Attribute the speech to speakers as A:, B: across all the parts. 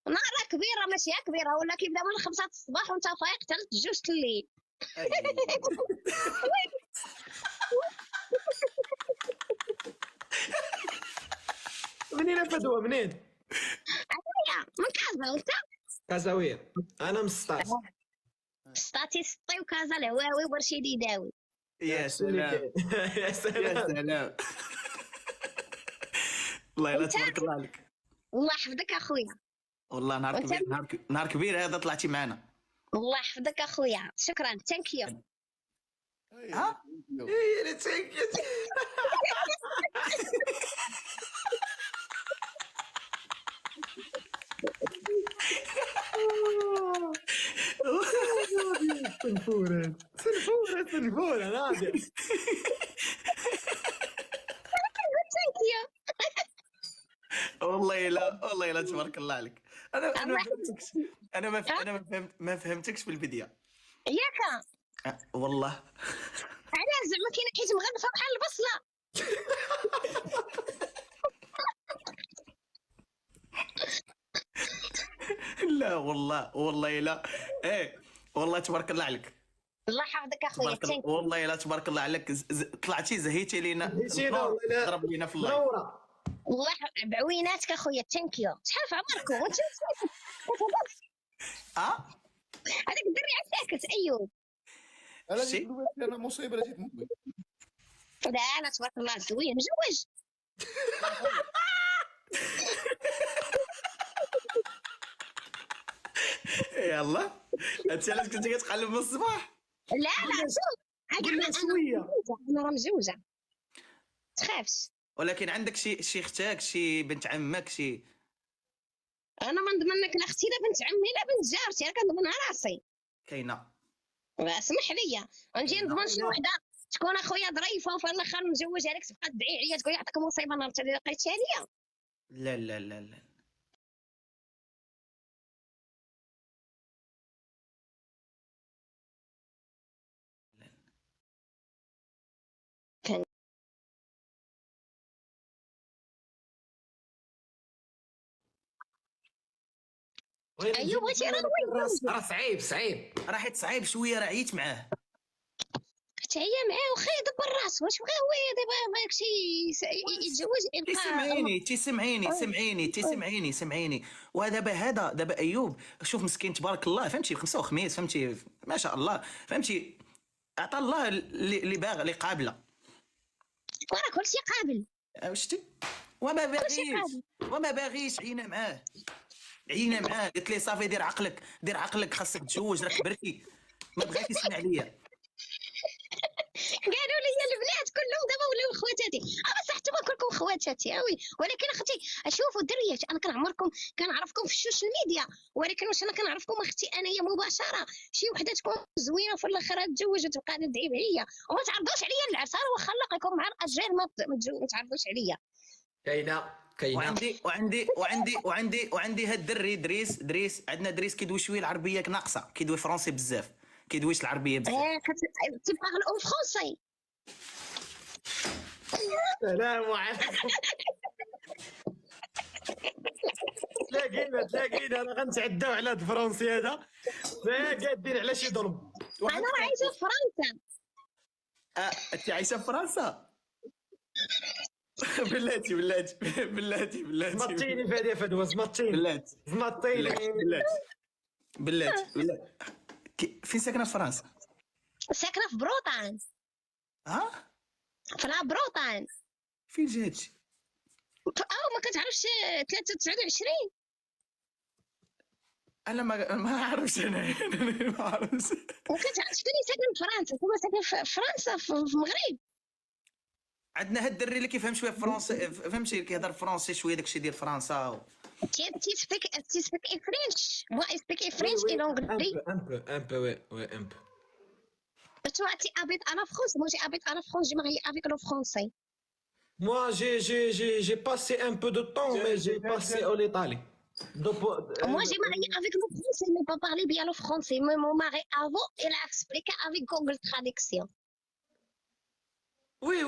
A: نهار كبيره ماشي كبيره، ولا كيبدا من 5 الصباح وانت فايق حتى ل 2 الليل.
B: منين فدوى منين؟
A: اخويا من كازا وانت؟
B: كازاوية. انا من سطاس.
A: سطاتي سطي وكازا الهواوي ورشيدي داوي.
C: يا سلام
B: يا
C: يا
B: سلام.
C: سلام. والله لا تبارك الله عليك.
A: الله يحفظك اخويا.
C: والله نهار كبير، نهار كبير هذا طلعتي معنا.
A: الله يحفظك اخويا، شكرا ثانك يو.
C: ها
B: إيه اللي تسكت. سنفورة سنفورة سنفورة نادية.
A: ثانك يو.
C: والله لا والله لا تبارك الله عليك. انا ما فهمتكش. ما فهمتكش في البدايه.
A: ياك
C: والله
A: علاش زعما كاين حيت مغلفه بحال البصله.
C: لا والله لا. ايه والله تبارك الله عليك.
A: الله يحفظك اخويا
C: تبارك الله
A: ثانك.
C: والله لا تبارك الله عليك. طلعتي زهيتي لينا.
B: زهيتينا والله.
C: ضرب لينا في الله.
B: نورة.
A: الله بعويناتك اخويا ثانك يو. شحال في عمركم وانت؟ هذاك الدري عساكت ايوب.
D: انا مصيبه لازم تنوي.
A: لا انا تبارك الله زوين مزوج.
C: يلا انت علاش كنتي كتقلب من الصباح؟
A: لا شوف
B: قلنا شوية.
A: انا راه مزوجه تخافش.
C: ولكن عندك شي اختك، شي بنت عمك، شي؟
A: انا ما نضمن لك لا اختي لا بنت عمي لا بنت جارتي، انا كنضمنها راسي.
C: كاينه.
A: اسمح لي نجي نضمن شي وحده تكون اخويا ظريفه وفي الاخر نزوجها لك تبقى تدعي عليا تقول يعطيك مصيبه نهار اللي لقيتيها ليا.
C: لا لا لا لا
A: ايوه بغيتي راه
B: راه صعيب.
C: راه حيت صعيب شويه، راه عييت معاه.
A: حتى هي معاه وخا يدبر راسو. واش بغا هو دابا ما ياكشي يتزوج
C: سمعيني. ودابا ايوب شوف مسكين تبارك الله، فهمتي، خمسه وخميس، فهمتي، ما شاء الله، فهمتي، عطى الله اللي باغ اللي قابله.
A: وراه كلشي قابل.
C: شتي وما باغيش عينا معاه. قلت لي صافي دير عقلك خاصك تزوج، راك كبرتي. ما بغاش يسمع ليا.
A: قالوا لي البنات كلهم دابا ولاو خواتاتي. بصح حتى كلكم خواتاتي وي، ولكن اختي شوفوا الدريات انا كنعرفكم في السوشيال ميديا، ولكن واش انا كنعرفكم اختي انايا مباشره شي وحده تكون زوينه وفي الاخر تتزوج وتبقى تدعي عليا وما تعرضوش عليا العرس. واخا نلقاكم مع الاجيال ما تعرضوش عليا.
B: كاينه.
C: وعندي هاد الدري دريس عندنا دريس كيدوي شويه العربيه ناقصه، كيدوي فرونسي بزاف، كيدويش العربيه بزاف.
A: تبقى غلقوا فرونسي.
B: السلام عليكم. تلاقينا راه غنتعداو على هاد الفرونسي هذا قادين على شي ضرب.
A: انا راه عايشه في فرنسا.
C: انت عايشه في فرنسا؟ بلاتي
B: زمطيني في هذه فدوى، زمطيني.
C: بلاتي فين ساكنه في فرنسا؟
A: ساكنه في بروطان. في بروطان.
C: فين جاتي؟
A: ما كتعرفش 329؟
C: انا ما عارفش. انا ما عارفش.
A: وكتعرف شكون اللي ساكن في فرنسا؟ هو ساكن في فرنسا في المغرب.
C: عندنا هاد الدري اللي كيفهم شويه فرونسي، فهمتي، كيهضر فرونسي شويه داكشي ديال فرنسا.
A: Tu speak French. Moi, I speak French et l'anglais.
B: Un peu, ouais, un peu.
A: Toi, tu habites à la France. Moi, j'habite à la France. J'ai marié avec le français.
B: Moi, j'ai passé un peu de temps, mais j'ai passé en Italie.
A: Moi, j'ai marié avec le français, mais pas parlé bien le français. Mais mon mari, avant, il a expliqué avec Google Traduction.
B: Oui.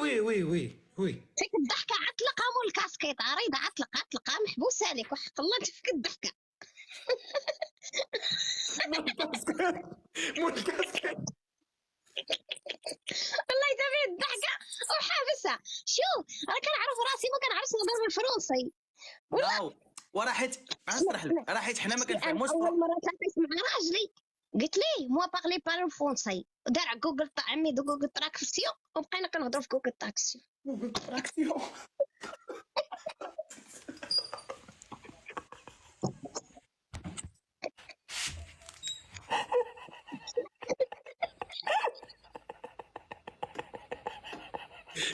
A: فيك الضحكة عطلقة مول الكاسكيط عريضة، عطلقة محبوسة عليك وحق الله انت فيك الضحكة.
B: مول الكاسكيت.
A: والله تبي الضحكه وحابسها. شوف انا كنعرف راسي ما كنعرفش نهضر بالفرنسي.
C: لا وراه حيت نشرح لك، راه حيت حنا ما
A: انا
C: كنفهموش.
A: اول مره تلاقيت مع راجلي قلت ليه موا باغلي با فرونسي، دار جوجل عمي جوجل تراكسيون وبقينا كنهضروا في جوجل تراكسيون.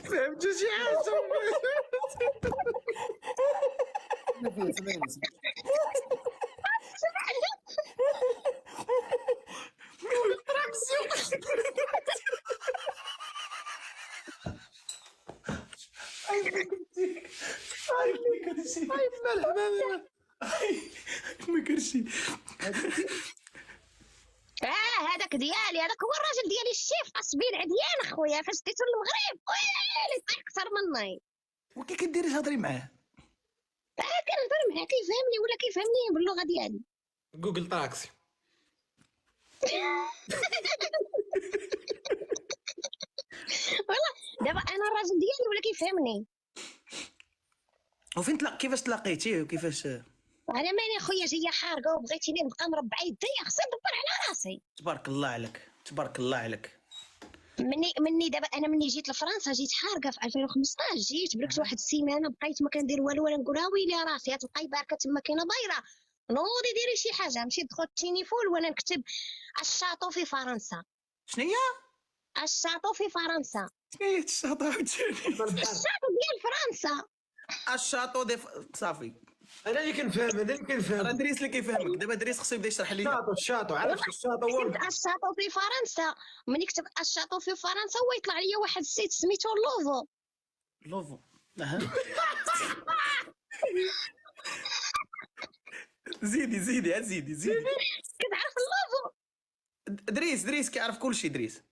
B: فهمت شي حاجه.
D: ما فيها سمعني.
C: ما كرشي.
A: هذاك ديالي، هذاك هو الراجل ديالي الشيف قصبين عديان اخويا. فاش ديتو للمغرب ويلي طيح اكثر مني.
C: وكي كديري تهضري معاه؟
A: كنهضر معاه كيفهمني ولا كيفهمني باللغه ديالي.
B: جوجل تراكسي.
A: والله دابا انا الراجل ديالي ولا كيفهمني.
C: وفين كيفاش تلاقيتيه وكيفاش؟
A: انا ماني خويا جايه حارقه وبغيتيني نبقى مربعه يديا، خصني ندبر على راسي.
C: تبارك الله عليك، تبارك الله عليك.
A: مني دابا انا مني جيت لفرنسا جيت حارقه في 2015. جيت بركت واحد السيمانه بقيت ما كندير والو ولا نقول ويلي راسي تلقاي باركه تما كاينه ضايره. نوضي ديري شي حاجه. مشيت دخلت تينيفول وانا نكتب الشاطو في فرنسا.
C: شنو هي؟
A: الشاطو في فرنسا.
C: شنو هي الشاطو عاوتاني؟
A: الشاطو ديال فرنسا.
C: الشاطو دي صافي.
B: انا اللي كنفهم، هذا اللي
C: راه
B: كنفهم.
C: دريس اللي كيفهمك دابا. دريس خصو يبدا يشرح لي.
B: الشاطو عرفت الشاطو هو
A: كتبت الشاطو في فرنسا. ملي كتبت الشاطو في فرنسا هو يطلع لي واحد السيت سميتو لوفو.
C: لوفو. اها. زيدي زيدي زيدي زيدي.
A: كتعرف اللوفو؟
C: دريس كيعرف كلشي دريس.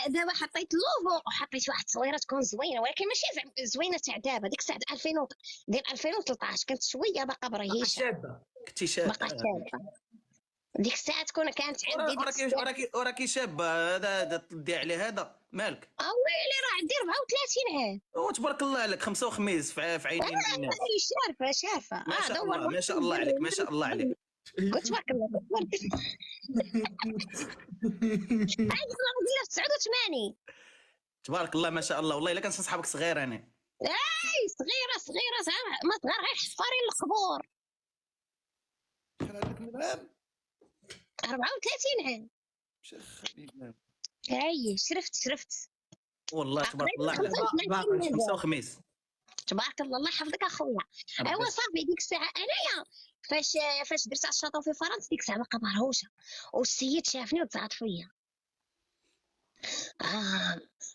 A: دابا حطيت لوفو وحطيت واحد التصويره تكون زوينه، ولكن ماشي زوينه تاع دابا. ديك الساعه 2000 ديال 2013 كنت شويه باقا برهيشه.
B: شابه.
C: كنتي شاب.
A: باقا شابه. ديك الساعه كانت عندي
C: وراكي شاب. هذا تدي عليه هذا مالك؟
A: ويلي راه عندي 34 عام.
C: تبارك الله عليك. خمسة وخميس في عينين الناس.
A: شارفه.
C: ما شاء الله ما شاء الله عليك ما شاء الله عليك.
A: قلت تبارك الله. عندي الله في 89.
C: تبارك الله ما شاء الله. والله الا كان صحابك صغير انا.
A: اي صغيره ما صغار غير حفارين القبور.
D: شحال عندك من عام؟
A: 34 عام.
D: شيخ خليل.
A: اي شرفت.
C: والله تبارك الله عليك. خمسة وخميس.
A: تبارك الله الله يحفظك اخويا. ايوا صافي ديك الساعه انايا فاش درت الشاطو في فرنسا ديك الساعه باقا مرهوشه، والسيد شافني وتزعط فيا.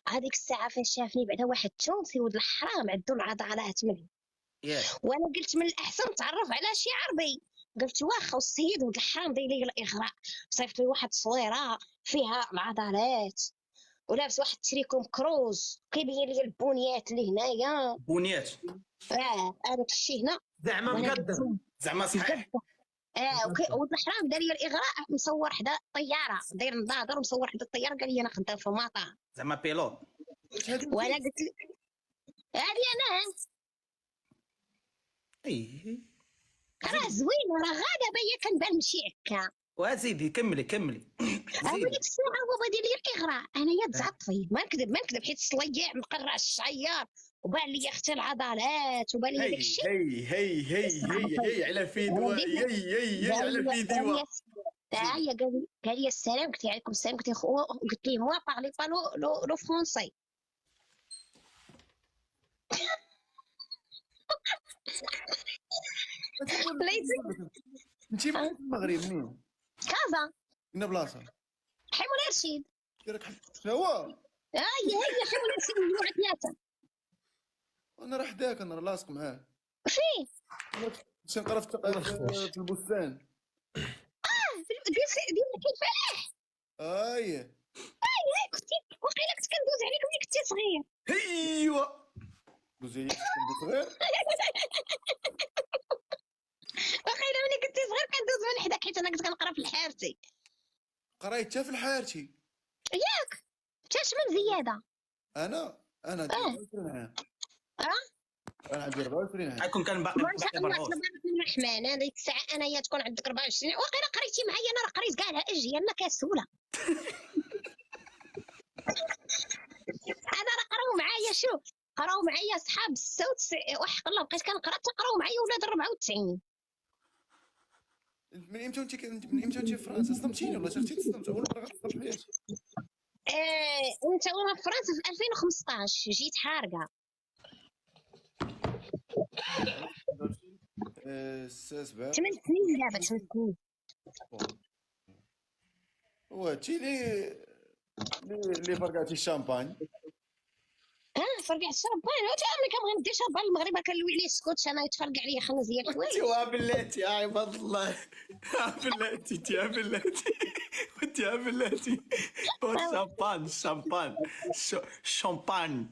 A: هذيك الساعه فاش شافني بعدا واحد تونسي ولد الحرام عندو العضلات مني. وانا قلت من الاحسن نتعرف على شي عربي. قلت واخا والسيد ولد الحرام داير لي الاغراء. صيفط لي واحد التصويره فيها العضلات ولابس واحد تريكوم كروز كيبين لي البونيات اللي هنايا.
C: بونيات.
A: هذاك الشيء هنا
B: زعما مقدر.
C: زعما صحيح.
A: ولد الحرام دار لي الاغراء مصور حدا الطياره داير نظاظر ومصور حدا الطياره قال لي انا خدام في المطار.
C: زعما بيلوت.
A: وانا قلت له هذه انا. راه زوين راه غاده بيا كنبان ماشي هكا.
C: وزيدي كملي
A: ديك الساعه هو بدا لي الاغراء. انا يا تزعط فيه ما نكذب حيت صليع مقرع الشعيار وبان لي اختي العضلات وبان لي داك الشيء.
C: هي على فيديو. هي على فيديو.
A: هي قال لي السلام. قلت عليكم السلام. قلت ليه موا بارلي با لو فرونسي.
D: انت من المغرب منين؟
A: كازا.
D: من بلاصه؟
A: حمول رشيد.
D: شنو هو؟
A: هي حمول رشيد مجموعة 3.
D: انا راه حداك انا لاصق معاه.
A: فين؟
D: باش نقرا في البستان.
A: ديال الفلاح.
D: هاي
A: كنتي وقيلا كنت كندوز عليك ملي كنتي صغير.
C: ايوا
D: دوزي عليك كنت صغير.
A: وقيلا ملي كنتي صغير كندوز من حداك حيت انا كنت كنقرا في الحارتي.
D: قريت حتى في الحارتي.
A: ياك تشمل زياده.
D: انا عندي 24 عام. انا عندي 24 عام.
C: حيكون كان باقي
A: ما شاء
C: باقي
A: الله
C: برعوز.
A: تبارك الرحمن. انا ديك الساعه انايا تكون عندك 24 وقيلا قريتي معايا. انا راه قريت كاع الاجيال كسوله. انا راه قراو معايا. شوف قراو معايا صحاب 96 وحق الله. بقيت كنقرا تقراو معايا ولاد 94.
D: من امتى انت في فرنسا؟ صدمتيني والله. شفتي تصدمت اول مره غتصدم في حياتي.
A: انت وانا في فرنسا في 2015 جيت حارقه.
D: سبعة
A: 8 سنين دابا 8 سنين.
D: هو هادشي اللي فرقعتي الشامبان.
A: فرقع الشربان. ملي كنبغي ندير شربان المغرب كنلوي عليه السكوتش انا يتفرقع عليا خنزير الحوايج.
C: يا بلاتي يا عباد الله، يا بلاتي يا بلاتي يا بلاتي. الشامبان الشامبان الشامبان.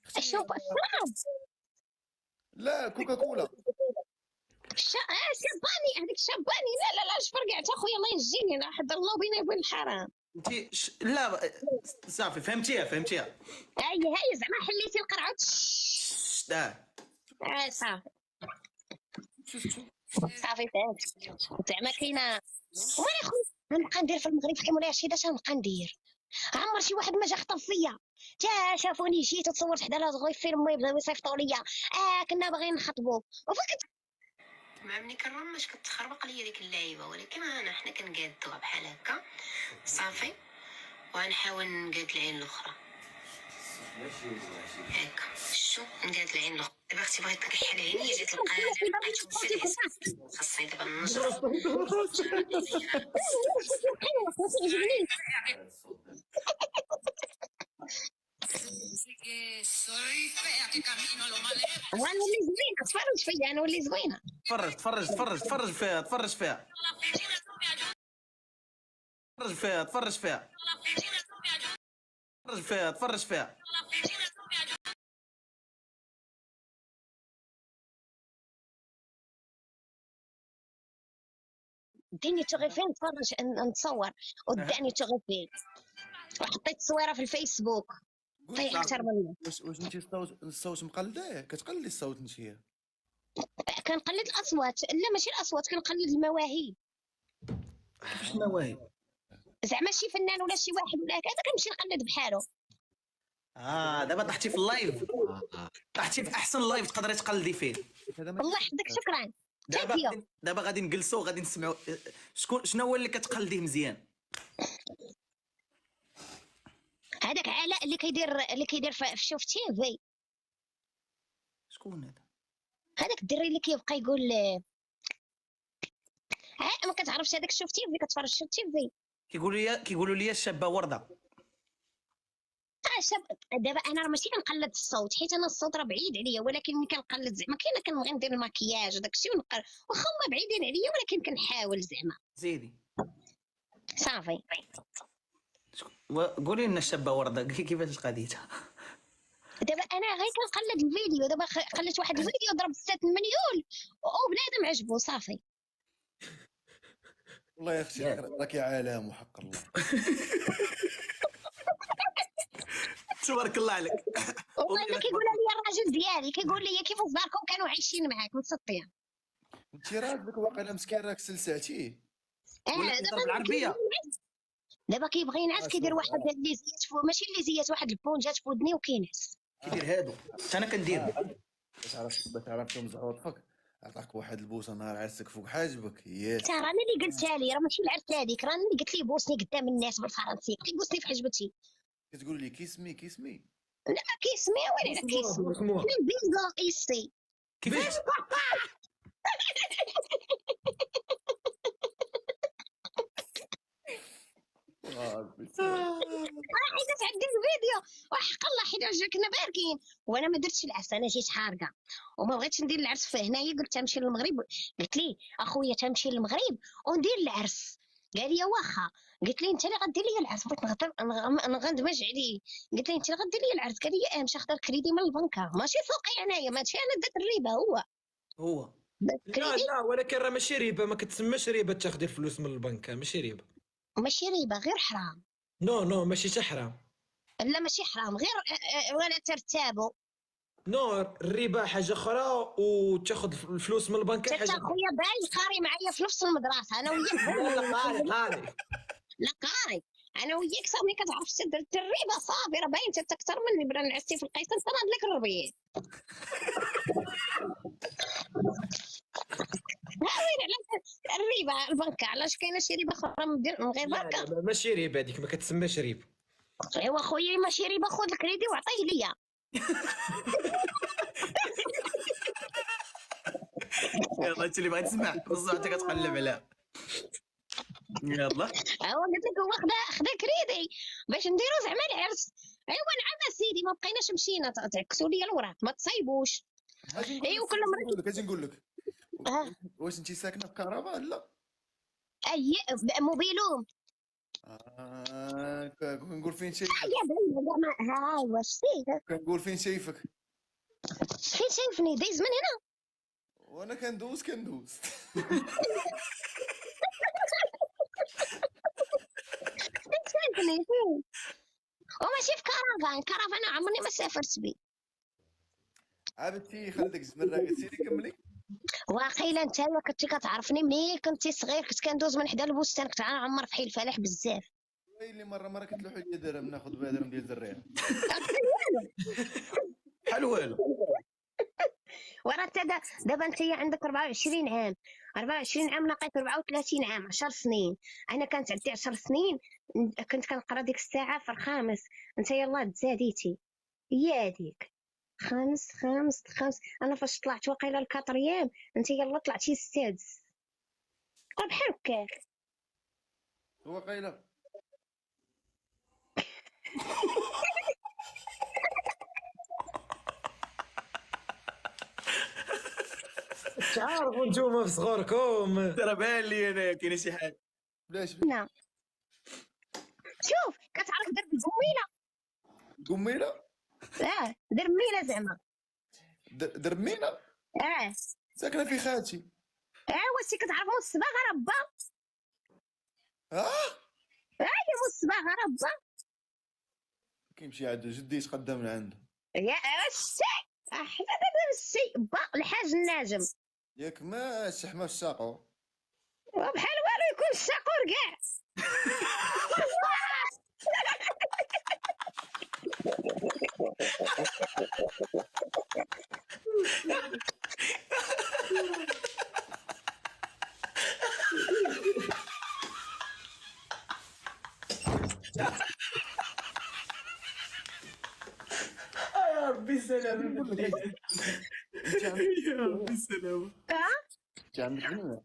A: شوف الشراب
D: لا كوكاكولا.
A: شرباني هذيك الشرباني. لا اش فرقعت اخويا الله يجيني. انا حضر الله بيني وبين الحرام.
C: انت لا صافي فهمتيها
A: هاي زعما حليتي القرعه. صافي صافي فهمت. زعما كاينه. وانا خويا غنبقى ندير في المغرب كي مولاي شي اش غنبقى ندير. عمر شي واحد ما جا خطب فيا. تا شافوني جيت وتصورت حدا لاصغوي فيلم يبداو يصيفطوا ليا. كنا باغيين نخطبوا وفين
E: مع ملي كنرمش كتخربق ليا ديك اللعيبه، ولكن حنا كنقادوها بحال هكا صافي، وغنحاول نقاد العين الاخرى هكا. شو نقاد العين الاخرى. دابا اختي بغيت نكحل عيني جيت لقيت خاصني دابا نجرب.
A: ونولي زوينه. تفرج فيا نولي زوينه.
C: تفرج فيها
A: ديني تغيفين نتفرج نتصور وداني تغيفين وحطيت تصويره في الفيسبوك. طيح اكثر منه.
D: واش انت الصوت مقلداه؟ كتقلدي الصوت انت؟
A: كنقلد الاصوات. لا ماشي الاصوات كنقلد المواهب.
C: واش المواهب؟
A: زعما شي فنان ولا شي واحد ولا هكذا كنمشي نقلد بحالو.
C: دابا طحتي في اللايف. طحتي في احسن لايف تقدري تقلدي فيه.
A: الله يحفظك شكرا.
C: دابا غادي نجلسوا غادي نسمعوا شنو هو اللي كتقلديه مزيان.
A: هذاك علاء اللي كيدير في شوف تي في.
C: شكون هذا؟
A: هذاك الدري اللي كيبقى يقول ما كتعرفش هذاك شوف تي في. كتفرج شوف تي في.
C: كيقولوا لي الشابه ورده.
A: شاب. دابا انا راه ماشي كنقلد الصوت حيت انا الصوت راه بعيد عليا، ولكن ملي كنقلد زعما كاينه كنبغي ندير الماكياج وداك الشيء واخا هما بعيدين عليا ولكن كنحاول زعما.
C: زيدي
A: صافي.
C: قولي لنا الشابه ورده كيفاش قاديتها.
A: دابا انا غير كنقلد الفيديو. دابا قلدت واحد الفيديو ضرب 6 مليون وبنادم عجبو صافي.
D: والله يا اختي راكي عالم وحق الله.
C: تبارك الله عليك.
A: والله كيقول لي الراجل ديالي كيقول لي كيفاش داركم كانوا عايشين معاك متسطيه.
D: انت راجلك واقيلا مسكين راك سلسعتيه.
C: ولا كيهضر بالعربيه.
A: دابا كيبغي ينعس كيدير واحد اللي زيات ماشي اللي زيات واحد البونجات في ودني وكينعس.
C: كيدير هادو انا كندير.
D: باش عرفت مزعوطك عطاك واحد البوسه نهار عرسك فوق حاجبك. ياس
A: تا راني اللي قلتها لي. راه ماشي العرس هذيك. راني اللي قلت ليه بوسني قدام الناس بالفرنسي. قلت ليه بوسني في حجبتي.
D: كتقول لي كيسمي
A: لا ما كيسمي ولا كيسمي. من بيزو ايسي.
C: كيفاش؟
A: حيت عندي الفيديو وحق الله حيت كنا باركين وانا ما درتش العرس. انا جيت حارقه وما بغيتش ندير العرس في هنايا. قلت تمشي للمغرب. قلت لي اخويا تمشي للمغرب وندير العرس. قال لي واخا. قلت لي انت اللي غدير لي العرس. بغيت نغندمج عليه. قلت لي انت اللي غدير لي العرس. قال لي مشى خدر كريدي من البنكه ماشي فوقي انايا. ماشي انا درت الربا هو
B: لا ولكن راه ماشي ربا. ما كتسماش ربا تاخدي الفلوس من البنك. ماشي ربا.
A: ماشي ريبه، غير حرام.
B: نو ماشي حتى حرام.
A: لا ماشي حرام، غير ولا ترتابوا.
B: نو الربا حاجه اخرى، وتاخذ الفلوس من البنك
A: انت
B: حاجه أخرى.
A: خويا باين قاري معايا في نفس المدرسه انا وياك.
B: لا قاري.
A: لا قاري، انا وياك صافي ملي كتعرف تسد الربا صافي، راه باين انت اكثر مني، بلا نعستي في القيصر صرا لك الربيع. ها وين على الربا البنكه، علاش كاينه شي ربا اخرى من غير
B: لا
A: بنكه؟
B: لا ماشي ريب، هذيك ما كتسماش ريب.
A: ايوا خويا ماشي ربا، خذ الكريدي وعطيه ليا.
C: يلا انت اللي بغيت تسمع بصح انت كتقلب عليها. يلا
A: ايوا قلت لك هو خدا كريدي باش نديرو زعما العرس. ايوا نعم سيدي، ما بقيناش مشينا، تعكسوا لي الوراق ما تصايبوش. ايوا كل مره
D: اجي نقول لك واش انت ساكنه في كهرباء لا؟
A: اي موبيلوم.
D: كنقول فين شايفك،
A: يا بني زعما هاي واش فيه؟
D: كنقول فين شايفك،
A: فين شايفني دايز من هنا؟
D: وانا كندوز
A: فين شايفني فين؟ وماشي في كرفان عمرني ما سافرت بيه.
D: عابدتي خليك زمرة سيدي كملي.
A: واقيلا انت كنتي كتعرفني ملي كنتي صغير، كنت كندوز من حدا البستان، كنت غنعمر في حي الفلاح بزاف.
D: اللي مره كتلوحوا لي درهم ناخذ بها درهم ديال الزريعه.
C: بحال والو.
A: وراه انت دابا انت عندك 24 عام، 24 عام لقيت 34 عام، 10 سنين. انا كانت عندي 10 سنين كنت كنقرا ديك الساعه في الخامس، انت يلاه تزاديتي. هي هذيك خامس. انا فاش طلعت واقيلا الكاتريام انت يلا طلعتي السادس، بحال هكاك.
D: هو قايله
B: تعرفوا نتوما في صغوركم.
C: ترى بان لي انا كاين شي حاجه.
D: بلاش
A: نعم شوف كتعرف درب القميله؟
D: قميله
A: درميله زعما.
D: درمينا ساكنه في خالتي.
A: واش كتعرفوا الصباغه ربا؟ الصباغه ربا
D: كيمشي عند جدي يتقدم من عنده.
A: يا الشي احنا دابا الشي با الحاج الناجم
D: ياك ما الشحمه الساقو
A: بحال والو يكون الشاقور كاع.
C: يا ربي سلام. يا ربي سلام.
D: انت عندك بنيه؟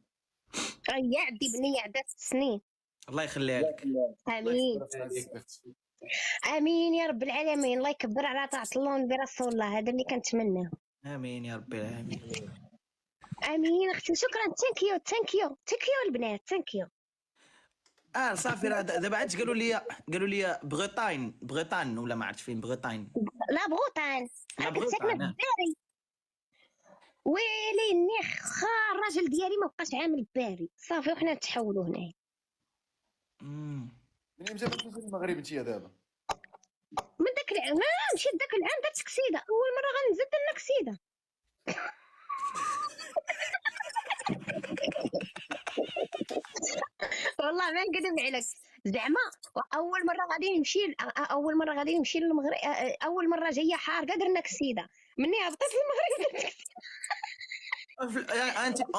A: يا عندي بنيه عندها 6 سنين.
C: الله يخليها لك.
A: امين امين يا رب العالمين، الله يكبر على طاعه الله ونبي رسول الله، هذا اللي كنتمناه.
C: امين يا رب العالمين.
A: امين اختي، شكرا. ثانك يو البنات، ثانك يو.
C: صافي راه دابا عاد قالوا لي بغيطان ولا ما عرفت فين بغيطان.
A: لا بغوطان،
C: لا
A: كنت ساكنه في
C: بغيطان.
A: الداري. ويلي النخ الراجل ديالي ما بقاش عامل باري صافي، وحنا نتحولوا هنايا.
D: من امتى بغيتي تمشي للمغرب انت دابا؟
A: من داك العام مشيت داك العام درت كسيده، اول مره غنزيد درنا كسيده. والله ما نكذب عليك زعما. اول مره غادي نمشي للمغرب، اول مره جايه حارقه درنا كسيده، مني هبطت في المغرب درت كسيده.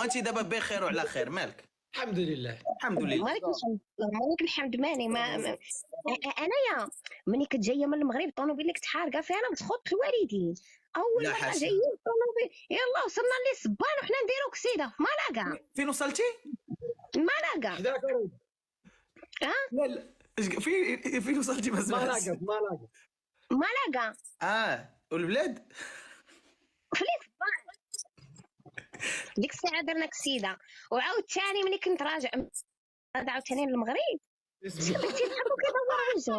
C: انت دابا بخير وعلى خير مالك؟
B: الحمد لله.
C: الحمد لله.
A: مالك الحمد ماني انايا ملي كنت جايه من المغرب الطوموبيل اللي كنت حارقه فيها انا بتخوض الوالدين. اول
C: لا
A: مره
C: حاشا.
A: جايين الطوموبيل يلا وصلنا للسبان وحنا نديرو كسيده في مالاكا.
C: فين وصلتي؟
A: مالاكا
B: حداك لا لا
C: فين وصلتي ما سمعتش.
A: مالاكا
C: والبلاد
A: في الاسبان. ديك الساعه درنا كسيده، وعاود ثاني ملي كنت راجع عاود ثاني للمغرب بنتي ضحكوا كيدوروا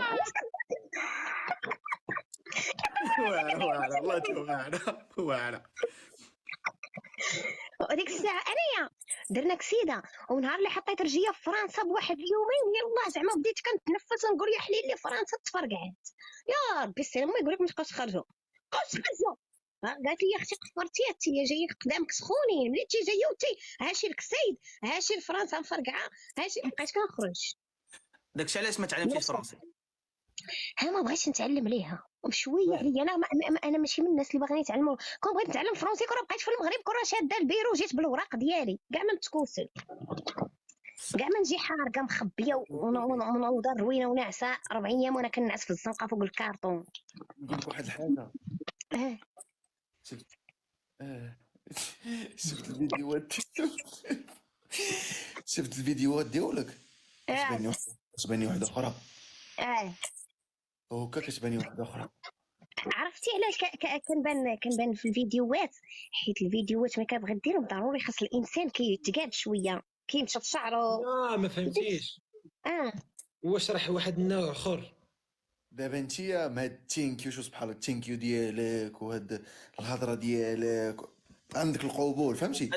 C: واعره والله واعره.
A: وديك الساعه انايا درنا كسيده، ونهار اللي حطيت رجليا في فرنسا بواحد اليومين يلاه زعما بديت كنتنفس ونقول يا حليل لي فرنسا تفرقعت، يا ربي السلام ما يقول لك ما تبقاش تخرجوا قالت لي اختي قفرتي انت جايه قدامك سخونين، ملي تي جايه وتي هاشي الكسيد هاشي فرنسا مفرقعه هاشي بقيت كنخرج.
C: داكشي علاش ما تعلمتيش فرونسي.
A: ها ما بغيتش نتعلم ليها بشويه عليا، انا ماشي من الناس اللي باغيين يتعلموا، كون بغيت نتعلم فرونسي كون بقيت في المغرب كون شاده البيرو جيت بالوراق ديالي كاع ما نتكوسل، كاع ما نجي حارقه مخبيه ونوضه روينه وناعسه 4 ايام وانا كنعس في الزنقه فوق الكارطون.
D: نقول لك واحد الحاجه.
A: اه
D: شفت آه. شفت الفيديوهات شفت الفيديوهات ديالك كتباني واحده اخرى
A: اه
D: هكا كتباني واحده اخرى.
A: عرفتي علاش كنبان في الفيديوهات؟ حيت الفيديوهات ملي كنبغي ديرهم ضروري خاص الانسان كيتقاد شويه كينشف شعره.
B: ما فهمتيش.
A: اه
B: واش راح واحد النوع اخر.
D: دابا انتيا مع هاد التينكيو شو سبحان الله التينكيو ديالك وهاد الهضره ديالك عندك القبول فهمتي.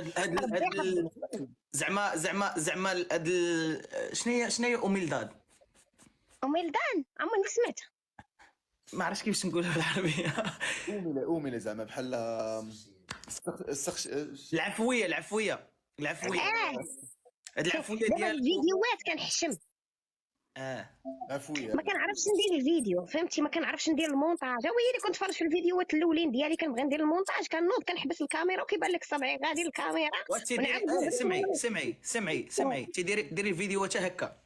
C: زعما شنو هي اوميلداد.
A: وميلدان عمرني سمعتها.
C: ما عرفتش كيفاش نقولها بالعربيه.
D: اوميله زعما بحال
C: العفويه
A: اه
C: هاد العفويه
A: دابا
C: ديال
A: الفيديوهات كنحشم
D: عفويه.
A: ما كنعرفش ندير الفيديو فهمتي، ما كنعرفش ندير المونتاج، هو هي اللي كنت فرج في الفيديوهات الاولين ديالي كنبغي ندير المونتاج كنوض كنحبس الكاميرا وكيبان لك صبعي غادي الكاميرا
C: وتديري سمعي ديري الفيديوهات هكا.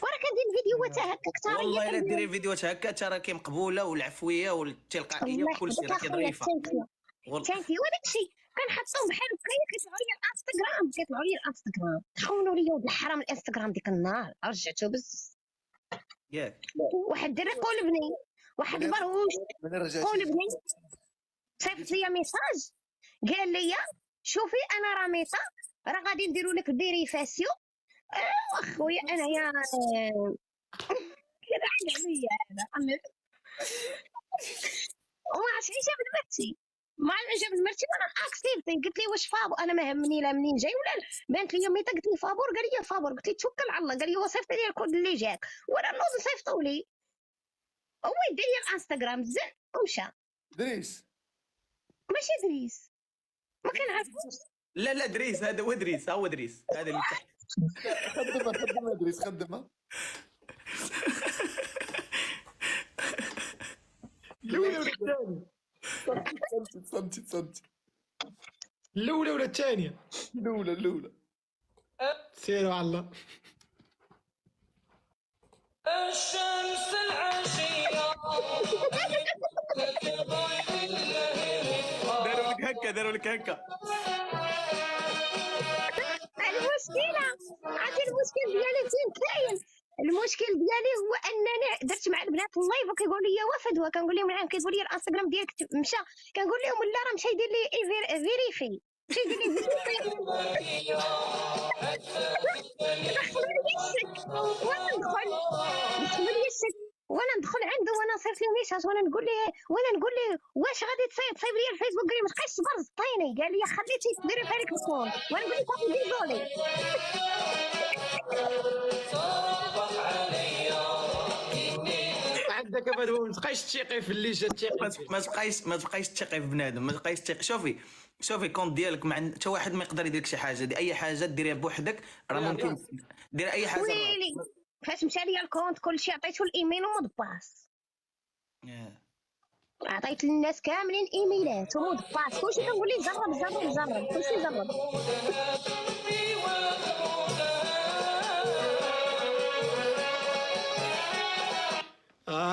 A: وراه كندير الفيديوهات هكا كثار
C: والله الا ديري الفيديوهات هكا ترى كي مقبوله والعفويه والتلقائيه وكلشي راه ظريفه.
A: ثانك يو وداك الشيء كنحطهم بحال هكايا كيطلعوا لي الانستغرام خونوا لي ولد الحرام الانستغرام ديك النهار رجعته بس
C: ياك
A: واحد الدري قولبني واحد البرهوش
D: من رجعتي
A: قولبني صيفط لي ميساج قال لي شوفي انا راميطه راه غادي نديروا لك فيريفاسيون. اخويا انا يا كذا عليا هذا وما عرفتش عجب مرتي ما عجب مرتي وانا اكسبت قلت لي واش فابور انا ما همني لا منين جاي ولا بانت لي يوميتها قلت لي فابور قال لي فابور قلت لي توكل على الله قال لي وصيفط لي الكود اللي جاك وانا نوض صيفطوا لي هو يدير لي الانستغرام زين ومشى.
D: دريس
A: ماشي دريس ما كنعرفوش.
C: لا دريس هذا هو دريس هو دريس هذا اللي تحت.
D: خدمها دريس خدمها.
B: الاولى ولا الثانيه.
D: تصنتي
B: الاولى ولا الثانيه.
D: الاولى
B: سيروا على الله.
F: الشمس العشية
C: داروا لك هكا
A: المشكله عرفتي المشكل ديالي فين كاين؟ المشكل ديالي هو انني درت مع البنات اللايف وكيقول لي وفد وكنقول لهم نعم كتقول لي الانستغرام ديالك مشى كنقول لهم لا راه مشى يدير لي فيريفي مشى يدير لي فيريفي دخلوا لي الشك وانا ندخل عنده وانا نصيفط له ميساج وانا نقول له واش غادي تصيب لي الفيسبوك قال لي ما تبقايش تبرز طيني قال لي خليتي تديري بالك بالكون وانا نقول له صافي ديزولي.
B: عندك ابدا ما تبقايش تثيقي في اللي جا تثيقي
C: ما تبقايش تثقي في بنادم ما تبقايش تثق. شوفي كونت ديالك مع حتى واحد ما يقدر يدير لك شي حاجه دي اي حاجه ديريها بوحدك راه ممكن دير اي حاجه.
A: ويلي فاش مشى لي الكونت كلشي عطيته الايميل ومود باس عطيت للناس كاملين ايميلات ومود باس كلشي كنقول لي جرب كلشي جرب.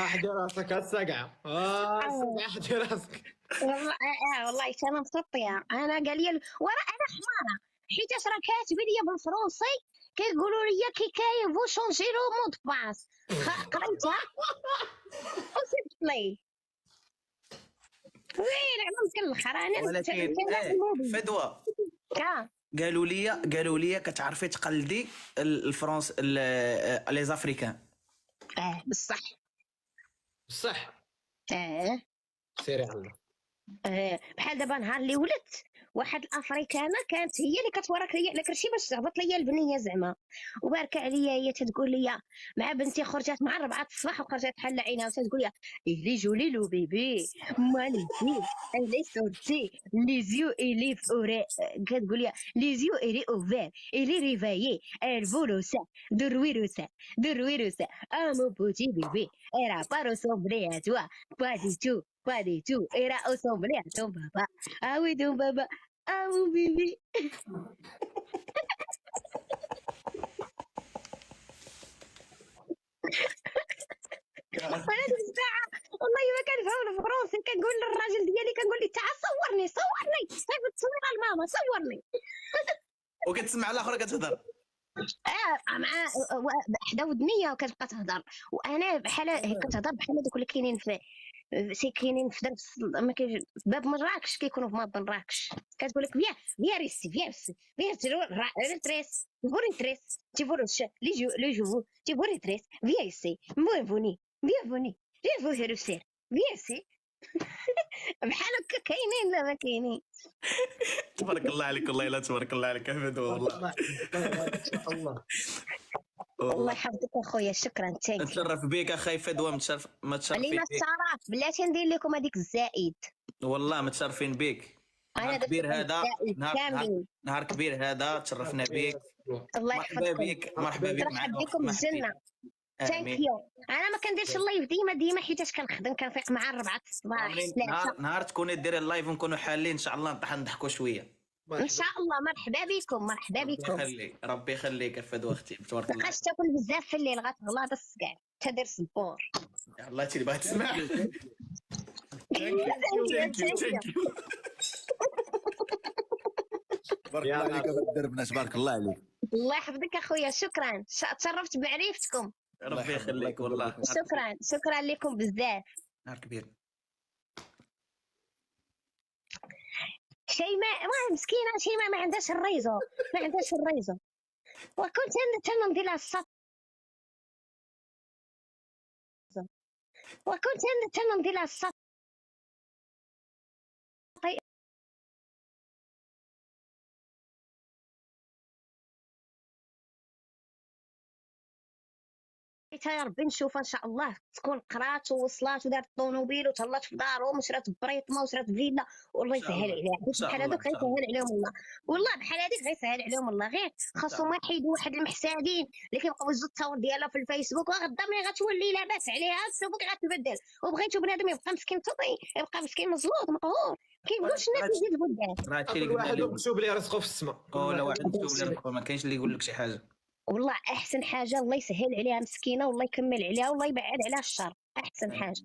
B: حدي راسك السقعه حدي راسك.
A: والله انا مسطيه انا قال لي ورا انا حماره حيت راه كاتبه لي بالفرنسي كيقولوا لي كي كاين فو شونجي لو مود باس قريتها وصيفط لي وين على الاخر انا
C: ولكن فدوى قالوا لي كتعرفي تقلدي الفرنس لي زافريكان.
A: بصح
B: صح
A: اه
B: سيري على الله.
A: بحال دابا نهار اللي ولدت واحد الافريكانه كانت هي اللي كتورك ليا على كرشي باش تهبط ليا البنيه زعما، وباركه عليا هي تتقول لي مع بنتي خرجت مع 4 الصباح وخرجت حل عينها وتتقول لي إلي جولي لو بيبي ماليتي إلي سورتي لي زيو إلي فوري، كتقول لي لي زيو إلي اوفير إلي ريفايي الفولوسا درويروسا درويروسا mon petit bébé, elle a pas ressemblé à toi, pas du tout, pas du tout, elle a ressemblé à ton papa. Ah oui, ton papa, ah mon bébé. وانا ديك الساعه والله ما كنفهم الفرونسي، كنقول للراجل ديالي كنقول لي تعال صورني صورني، صيفط التصويره لماما صورني.
C: وكتسمع الاخر كتهضر.
A: مع حدا ودنيا وكتبقى تهضر، وانا بحال كتهضر بحال هذوك اللي كاينين في كاينين في درب ما كاين باب مراكش، كيكونوا في باب مراكش، كتقول لك فيا ريسي فيا ريسي فيا تريس بوري تريس تيبورش لي جو تيبوري تريس فيا سي بونفوني بيانفوني فيا روسير فيا سي. بحال هكا كاينين لا ما كاينين.
C: تبارك الله عليك، والله لا تبارك الله عليك احمد والله.
A: الله يحفظك اخويا، شكرا تانك.
C: نتشرف بك اخاي فدوى، ما تشرفين
A: لينا
C: بك
A: الشرف، بلاتي ندير لكم هذيك الزائد.
C: والله، متشرفين بك.
A: انا
C: نهار
A: درت
C: كبير
A: لكم
C: هذا،
A: الزائد كاملين.
C: نهار كبير هذا، تشرفنا بك.
A: الله
C: مرحبا
A: يحفظكم،
C: بك، مرحبا بك
A: ترحب
C: معنا
A: بكم الجنه. ثانك
C: امين.
A: يو. انا ما كنديرش اللايف ديما حيتاش كنخدم، كنفيق مع 4 الصباح
C: عاملين
A: 3.
C: نهار تكوني ديري اللايف ونكونوا حالين ان شاء الله، نضحكوا شويه.
A: ان شاء الله. مرحبا بكم مرحبا بكم.
C: ربي يخليك فدوى اختي، تبارك الله.
A: مابقاش تاكل بزاف في الليل غتغلط السكاع، تدير صبور.
C: الله تي اللي بغات تسمع.
D: تبارك الله عليك دربنا، تبارك الله عليك.
A: الله يحفظك اخويا، شكرا، تشرفت بمعرفتكم.
C: ربي يخليك والله.
A: شكرا لكم بزاف.
C: نهار كبير.
A: شيماء مسكينه، شيماء ما عندهاش الريزو، وكنت انا ندير لها السط، يا ربي نشوفها ان شاء الله تكون قرات ووصلات ودارت الطوموبيل وتهلات في دارهم وشرات بريطمه وشرات فيلا، والله يسهل عليها. بحال هذوك غيسهل عليهم الله، والله بحال هذيك غيسهل عليهم الله. غير خاصهم يحيدوا واحد المحسادين اللي كيبقاو يهزوا التصاور ديالها في الفيسبوك، وغدا ملي غتولي لاباس عليها الفيسبوك غتبدل، وبغيتو بنادم يبقى مسكين تطي، يبقى مسكين مزلوط مقهور، كيقولش الناس يزيدوا قدام.
C: راه هادشي اللي
B: كل واحد
C: قلنا لهم.
B: مكتوب ليه رزقه في السماء.
C: ولا واحد مكتوب ليه رزقه، ما كاينش اللي يقول لك شي حاجه.
A: والله احسن حاجه الله يسهل عليها مسكينه، والله يكمل عليها، والله يبعد عليها الشر، احسن حاجه.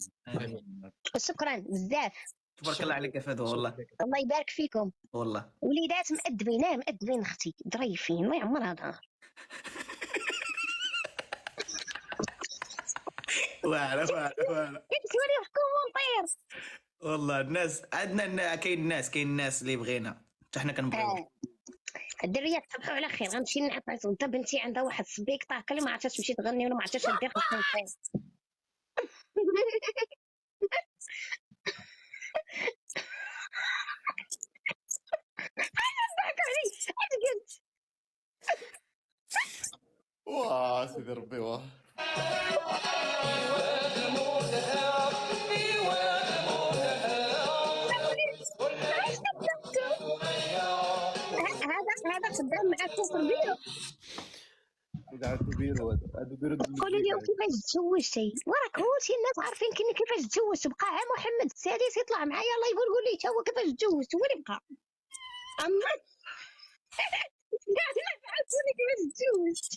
A: شكرا بزاف.
C: تبارك الله عليك فدوى والله.
A: الله يبارك فيكم
C: والله
A: وليدات مؤدبين اختي، ظريفين ما يعمرها دار.
C: واعره
A: كتسولي في كومونطير.
C: والله الناس عندنا، كاين الناس اللي بغينا حتى حنا كنبغيو.
A: الدريه تصبحوا على خير، غنمشي نعطيك. انت بنتي عندها واحد السبيك طاكل، ما عرفتش تمشي تغني ولا ما عرفتش دير الخنصير.
D: واه سيدي ربي واه.
A: هذا خدام مع كفر بيرو. قولي لي كيفاش تزوجتي؟ وراك هوشي الناس عارفين كيفاش تزوجت. بقى عام محمد السادس يطلع معايا الله يقول لي تا هو كيفاش تزوجت، هو اللي بقى اما قاعد يعرفوني كيفاش تزوجت.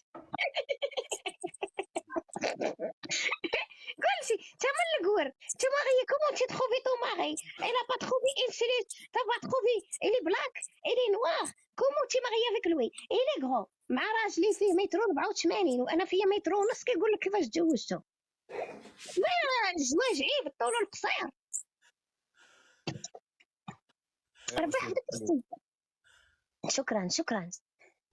A: كلشي تا من الكور تا ماغي كومون تي تخوفي تو ماغي الا با تخوفي انسيليت تا با تخوفي الي بلاك الي نوار كومون تي ماغي افيك لوي الي غرو مع راجلي فيه متر 84 وانا فيا متر ونص. كيقول لك كيفاش تزوجتو؟ ما الزواج عيب الطول والقصير. ربي يحفظك. شكرا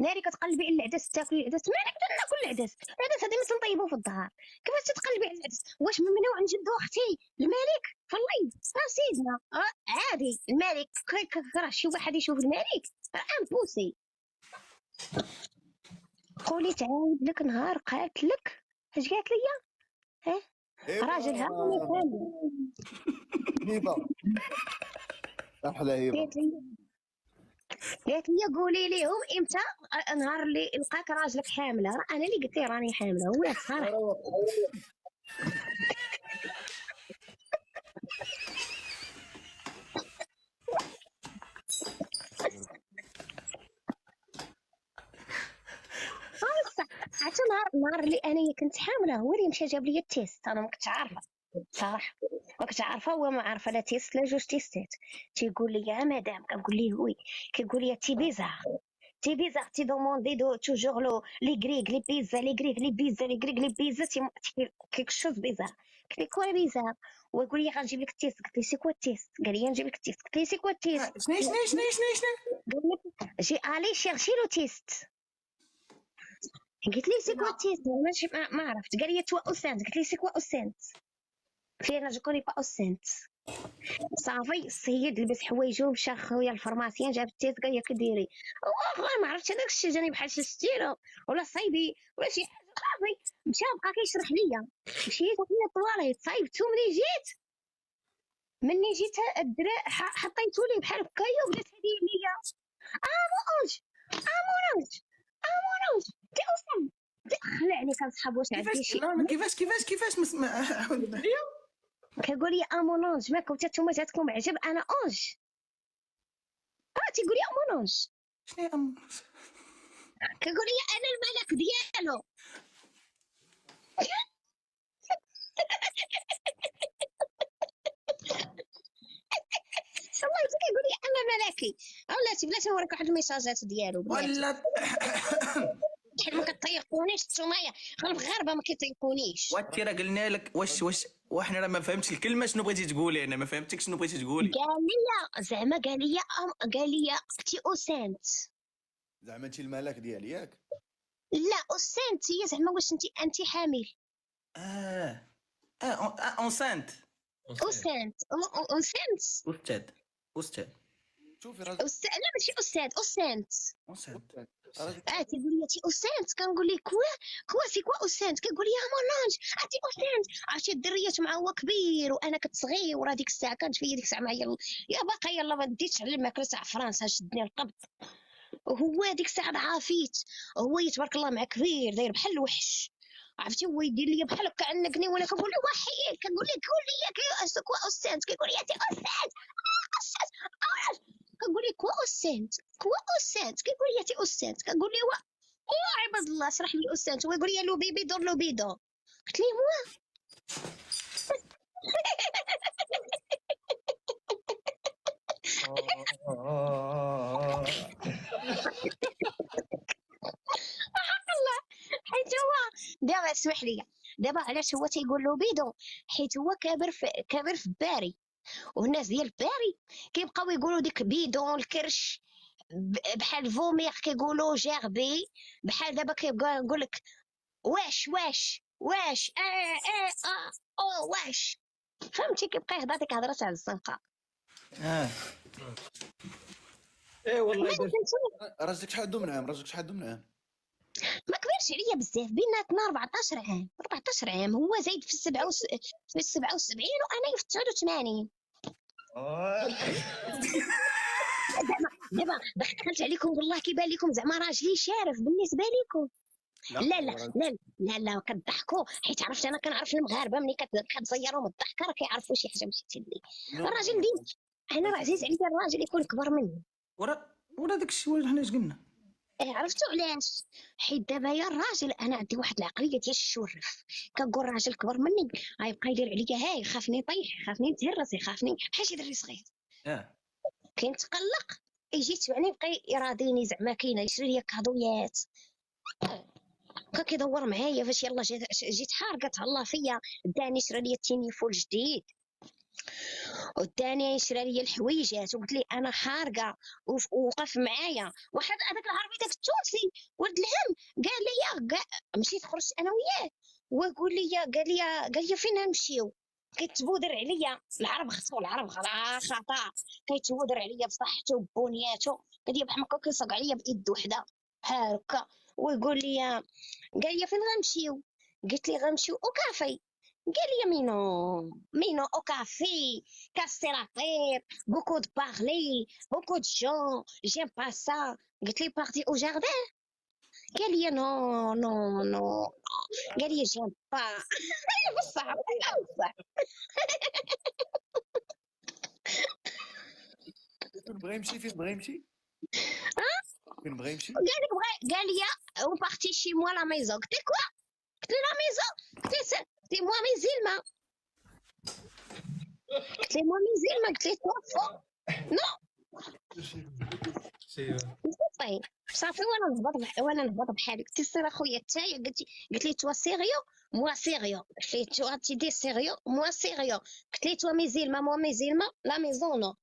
A: ناري كتقلبي على العدس تاكلي العدس، مالك ناكل العدس هذا مثل نطيبو في الدار. كيفاش تتقلبي على العدس؟ واش ممنوع عن جدو اختي الملك في الليل؟ سيدنا عادي الملك راه شي واحد يشوف الملك راه امبوسي. قولي تعاود لك نهار قالت لك اش قالت لي؟ راجلها ولا كامل
D: هبه احلى هبه.
A: قالت لي قولي ليهم امتى نهار اللي لقاك راجلك حامله. انا اللي قلت لي راني حامله ولا صراحه. عرفتي نهار اللي انا كنت حامله هو اللي مشى جاب لي التيست. انا ما كنتش عارفه صراحه، ما كنتش عارفه هو ما عارفه لا تيست لا جوج تيستات. تيقول لي يا مدام، كنقول ليه وي، كيقول لي تي بيزار تي دوموندي دو توجور لو لي غريك لي بيزا لي غريك لي بيزا لي غريك لي بيزا كيك شوز بيزار. قلت له كوا بيزار؟ ويقول لي غنجيب لك التيست. قلت له سي كوا التيست؟ قال لي نجيب لك التيست. قلت له سي كوا التيست؟
C: شنو
A: قال لي جي الي شيرشي لو تيست. قلت لي سي كوا التيست؟ ما عرفت. قال لي توا اوسنت. قلت لي سي كوا اوسنت؟ فينا جو كوني با اوسنت. صافي السيد لبس حوايجو مشى خويا الفارماسيان جاب التيست قال لي كديري. والله ما عرفتش هذاك الشيء جاني بحال شي ستيرو ولا صايبي ولا شي حاجه. صافي مشى بقى كيشرح ليا. مشيت خويا الطواليت صايبتو. مني جيت الدرا حطيتو لي بحال هكايا وبدات هديه ليا امونج تي اوسم خلعني كنصحاب واش عندي شي.
C: كيفاش
A: كيقول لي امونونج ماك وتا نتوما جاتكم عجب انا اونج. تيقول لي امونونج.
C: شنو
A: كيقول لي انا الملك ديالو. والله كيقول لي انا ملكي. بلاتي نوريك واحد الميساجات ديالو
C: ولا
A: حيت ما كطيقونيش نتوما المغاربه ما كيطيقونيش.
C: وانت راه قلنا لك واش وحنا راه ما فهمتش الكلمه شنو بغيتي تقولي. انا ما فهمتك شنو بغيتي تقولي.
A: قال لي تي اوسنت.
D: زعما انت الملك ديالي ياك؟
A: لا اوسنت هي زعما واش انت حامل.
C: اونسانت
A: اوسنت
C: استاذ
D: شوفي راه
A: لا ماشي استاذ اوسنت. تيقول لي تي اوسنت. كنقول ليه كوا سي كوا اوسنت. كيقول لي مونانج تي اوسنت. عرفتي الدريات مع هو كبير وانا كنت صغير. ديك الساعه كانت فيا ديك الساعه معايا يا باقي يلا ما ديتش على الماكله تاع فرنسا شدني القبض. وهو ديك الساعه ضعافيت. هو تبارك الله مع كبير داير بحال الوحش. عرفتي هو يدير لي بحال هكا عنقني وانا كنقول له وحيد. كنقول لي قول لي كوا اوسنت. كيقول لي تي اوسنت كنقول لي كوا اوسنت. كيقول لي تي اوسنت. كنقول لي عباد الله اشرح لي اوسنت. هو يقول لي لو بيبي دور لو بيدو. قلت ليه موا حيت هو دابا اسمح لي دابا علاش هو تيقول له بيدو؟ حيت هو كابر في باري، والناس ديال باري كيبقاو يقولوا ديك بيدون الكرش بحال فوميغ كيقولوا جيربي. بحال دابا كيبقى نقول لك واش واش فهمتي؟ كيبقى يهضر ديك الهضره تاع الزنقه.
B: ايه والله
D: راجلك شحال عندو من عام؟
A: ما كبرش عليا بزاف، بيناتنا 14 عام. هو زايد في 77 وانا في 89. دابا دخلت عليكم والله كيبان لكم زعما راجلي شارف بالنسبه لكم. لا كتضحكوا حيت عرفت انا كنعرف المغاربه ملي كتزيرهم الضحكه راه كيعرفوا شي حاجه ماشي تدي. الراجل ديال انا راه عزيز عليا الراجل يكون كبر مني.
C: ورا داك الشيء اللي حنا قلنا.
A: عرفتوا علاش؟ حيت دابا يا الراجل انا عندي واحد العقليه ديال الشرف. كنقول راجل كبر مني غيبقى يدير عليا هاي يخافني يطيح، يخافني نتهرس، يخافني بحال شي دري صغير. كنتقلق يجي يتبعني يبقى يراضيني زعما كاينه يشري لي كادويات. بقى كيدور معايا فاش يلا جيت حارقه تهلا فيا داني شرا لي التليفون جديد. والثاني شرا لي الحويجات وقلت لي انا حارقه، ووقف معايا واحد هذاك العربي داك التونسي ولد العم، قال لي مشيت خرجت انا وياه، وقول لي قال لي فين نمشيو، كيتبودر عليا العرب، خصو العرب خطا، كيتبودر عليا بصحته ببنياته، قال لي بحال هكا كيصق عليا بايد وحده بحال هكا، ويقول لي قال لي فين غنمشيو، قلت لي غنمشيو او كافي، قال لي مينو او كافي كاسي لا تيت بوكو دو بارلي بوكو دو جون جيم با سا، قلت لي بارتي او جاردان، قال لي نو قال لي جيم با بصح بصح
D: فين بغا يمشي فين بغا يمشي فين بغا يمشي
A: قال لي on parti chez moi la maison، قلت له quoi، قلت له la maison، قلت له moi musulman، قلت له moi musulman، قلت له toi faux non طيب صافي، وانا نهبط بحالي، قلت له سير اخويا تايا، قلت لي توا سيريو موا سيريو، قلت لي توا تي دي سيريو موا سيريو، قلت لي توا ميزيلما موا ميزيلما لا ميزون نو.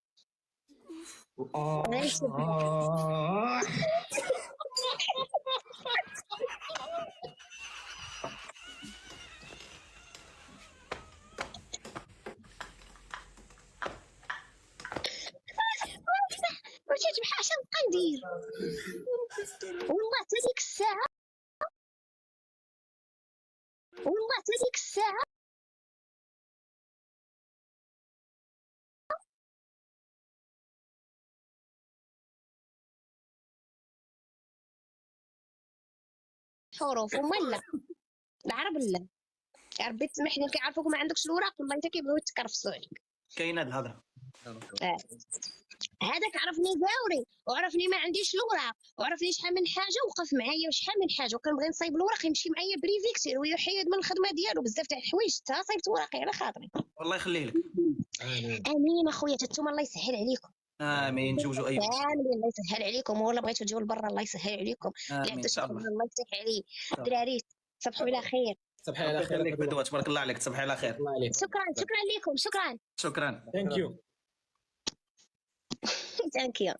A: مشيت بحال اش نبقى ندير، والله حتى ديك الساعه، والله حتى ديك الساعه حروف وملا العرب لا، يا ربي تسمح لي، كيعرفوك ما عندكش الوراق والله انت كيبغيو يتكرفسوا عليك.
C: كاينه هاد الهضره.
A: هذاك عرفني زاوري وعرفني ما عنديش الوراق وعرفني شحال من حاجه، وقف معايا شحال من حاجه، وكنبغي نصايب الوراق يمشي معايا بريفي كثير ويحيد من الخدمه ديالو بزاف تاع الحوايج، حتى صايبت وراقي على خاطري.
C: والله يخليه لك.
A: امين اخويا، تنتوما الله يسهل عليكم.
C: امين. جوجو ايوب.
A: امين الله يسهل عليكم، ولا بغيتو تجيو لبرا الله يسهل عليكم، اللي
C: امين
A: عنده
C: ان
A: شي
C: شاء
A: خدمه
C: الله.
A: الله يفتح عليه. الدراري تصبحوا على خير.
B: صبحي على
C: الله
B: خير
C: يخليك بدوة، تبارك الله عليك، تصبحي على خير.
B: الله عليك.
A: شكرا لكم، شكرا
C: شكرا.
B: ثانك يو.
A: ثانك يو.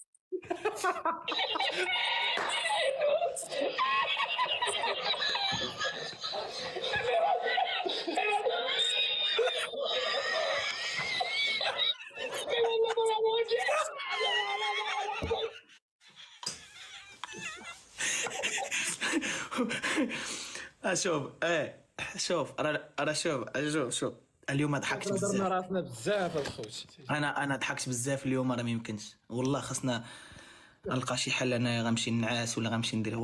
C: شوف شوف انا شوف اليوم ضحكت
B: درنا
C: بزاف،
B: راسنا بزاف الخوت.
C: انا ضحكت بزاف اليوم، راه ما يمكنش والله، خاصنا نلقى شي حل، انا غنمشي نعاس ولا غنمشي ندير